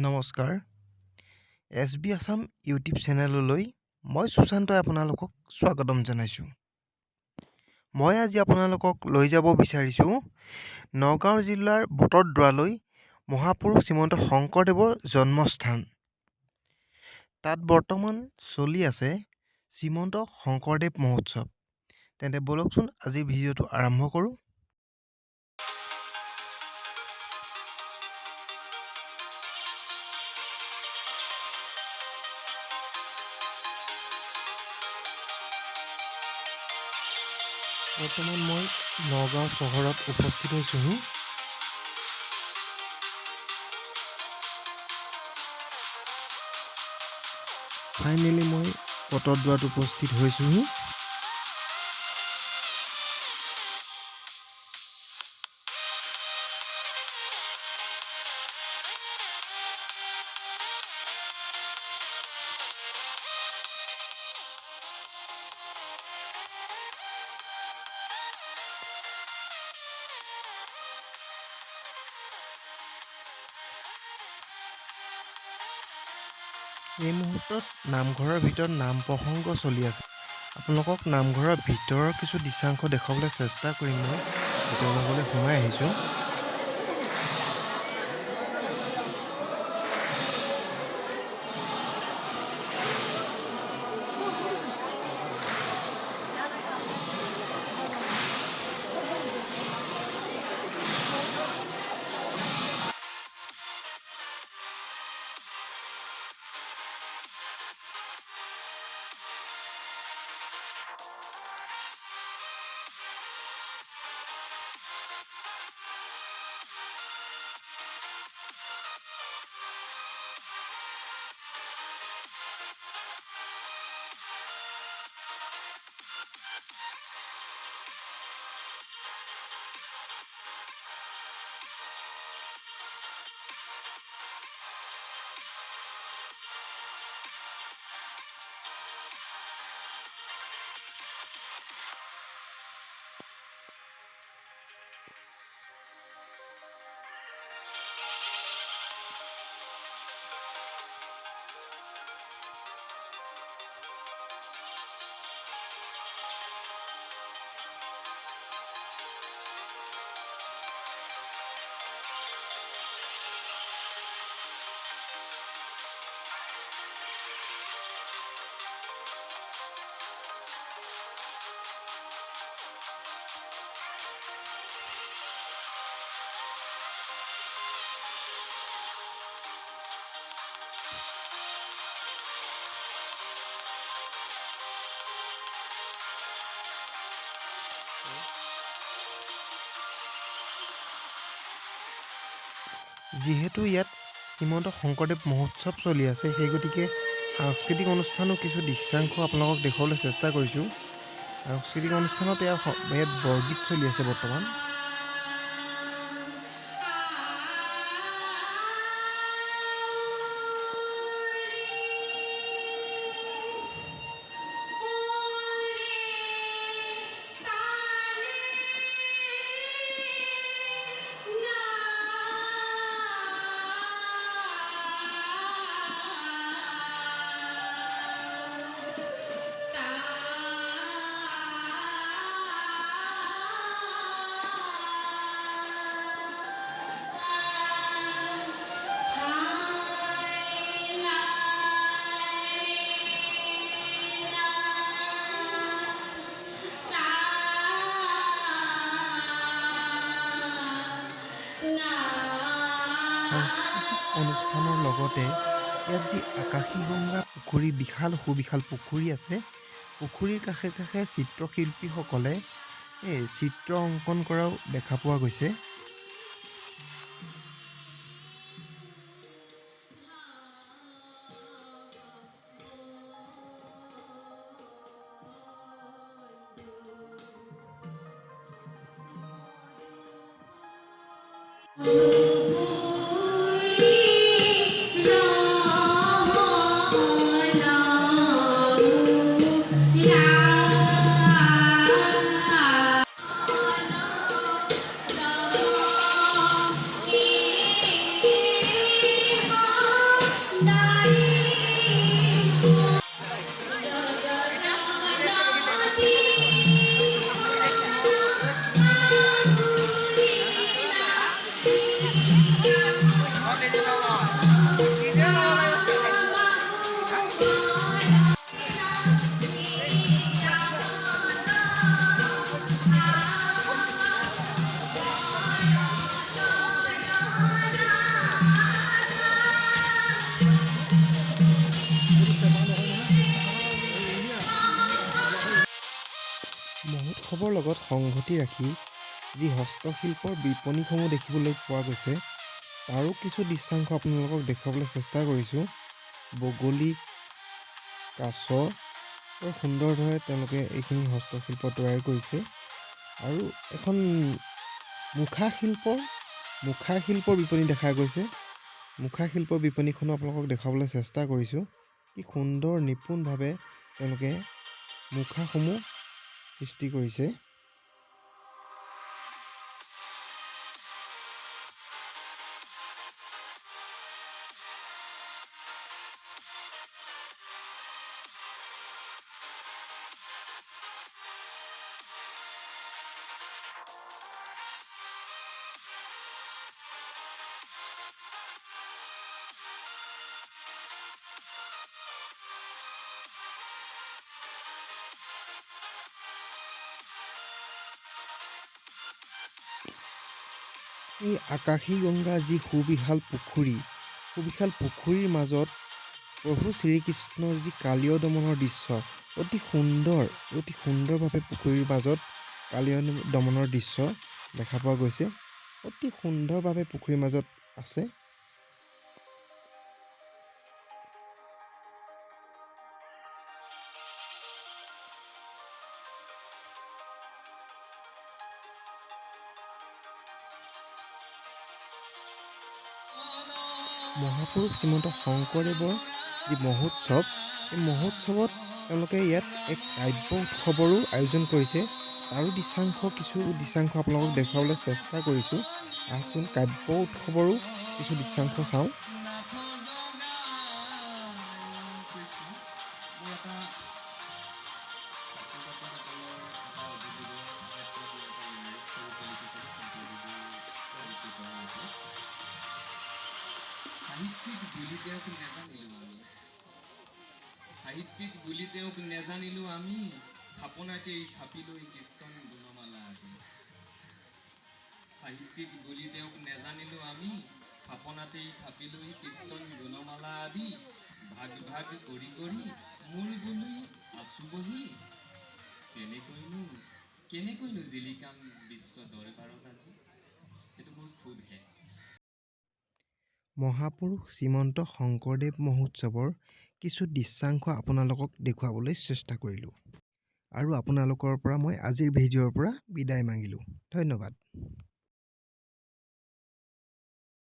নমস্কাৰ SB Assam YouTube চেনেললৈ মই সুশান্তই আপোনালোকক স্বাগতম জনাইছোঁ। মই আজি আপোনালোকক লৈ যাব বিচাৰিছোঁ নগাঁও জিলাৰ বটদ্ৰৱালৈ মহাপুৰুষ শ্ৰীমন্ত শংকৰদেৱৰ জন্মস্থান। তাত বৰ্তমান চলি আছে শ্ৰীমন্ত শংকৰদেৱ মহোৎসৱ। তেন্তে বলকচোন আজিৰ ভিডিঅ'টো আৰম্ভ কৰোঁ। বৰ্তমান মই নগাঁও চহৰত উপস্থিত হৈছোঁ। ফাইনেলি মই বটদ্ৰৱাত উপস্থিত হৈছোঁ। এই মুহূৰ্তত নামঘৰৰ ভিতৰত নাম প্ৰসংগ চলি আছে। আপোনালোকক নামঘৰৰ ভিতৰৰ কিছু দৃশ্যাংশ দেখুৱাবলৈ চেষ্টা কৰিম। মই ভিতৰলৈ সোমাই আহিছোঁ। যিহেতু ইয়াত শ্ৰীমন্ত শংকৰদেৱ মহোৎসৱ চলি আছে, সেই গতিকে সাংস্কৃতিক অনুষ্ঠানৰ কিছু দৃশ্যাংশ আপোনালোকক দেখুৱাবলৈ চেষ্টা কৰিছোঁ। সাংস্কৃতিক অনুষ্ঠানত ইয়াত বৰগীত চলি আছে বৰ্তমান। সাংস্কৃতিক অনুষ্ঠানৰ লগতে ইয়াত যি আকাশীগংগা পুখুৰী, সুবিশাল পুখুৰী আছে, পুখুৰীৰ কাষে কাষে চিত্ৰশিল্পীসকলে চিত্ৰ অংকন কৰাও দেখা পোৱা গৈছে। মহোৎসৱৰ লগত সংগতি ৰাখি যি হস্তশিল্পৰ বিপণীসমূহ দেখিবলৈ পোৱা গৈছে তাৰো কিছু দৃশ্যাংশ আপোনালোকক দেখুৱাবলৈ চেষ্টা কৰিছোঁ। বগলী, কাছ বৰ সুন্দৰদৰে তেওঁলোকে এইখিনি হস্তশিল্প তৈয়াৰ কৰিছে। আৰু এখন মুখা শিল্পৰ বিপণী দেখা গৈছে। মুখা শিল্পৰ বিপণীখনো আপোনালোকক দেখুৱাবলৈ চেষ্টা কৰিছোঁ। কি সুন্দৰ নিপুণভাৱে তেওঁলোকে মুখাসমূহ সৃষ্টি কৰিছে। এই আকাশী গংগা যি সুবিশাল পুখুৰীৰ মাজত প্ৰভু শ্ৰীকৃষ্ণৰ যি কালীয় দমনৰ দৃশ্য অতি সুন্দৰভাৱে পুখুৰীৰ মাজত কালীয় দমনৰ দৃশ্য দেখা পোৱা গৈছে। অতি সুন্দৰভাৱে পুখুৰীৰ মাজত আছে। মহাপুৰুষ শ্ৰীমন্ত শংকৰদেৱৰ যি মহোৎসৱ, এই মহোৎসৱত তেওঁলোকে ইয়াত এক কাব্য উৎসৱৰো আয়োজন কৰিছে। তাৰো কিছু দৃশ্যাংশ আপোনালোকক দেখুৱাবলৈ চেষ্টা কৰিছোঁ। আহকচোন কাব্য উৎসৱৰো কিছু দৃশ্যাংশ চাওঁ। সাহিত্যিক বুলি তেওঁক নেজানিলো আমি থাপনাতেই থাপিলৈ কীৰ্তন গুণমালা আদি। সাহিত্যিক বুলি তেওঁক নেজানিলো আমি থাপনাতেই থাপিলৈ কীৰ্তন গুণমালা আদি। ভাগ ভাগ কৰি মোৰ বুলি আছো বহি কেনেকৈনো জিলিকাম বিশ্ব দৰবাৰত আজি। এইটো মোৰ ক্ষোভহে। মহাপুৰুষ শ্ৰীমন্ত শংকৰদেৱ মহোৎসৱৰ কিছু দৃশ্যাংশ আপোনালোকক দেখুৱাবলৈ চেষ্টা কৰিলোঁ। আৰু আপোনালোকৰ পৰা মই আজিৰ ভিডিঅ'ৰ পৰা বিদায় মাগিলোঁ। ধন্যবাদ।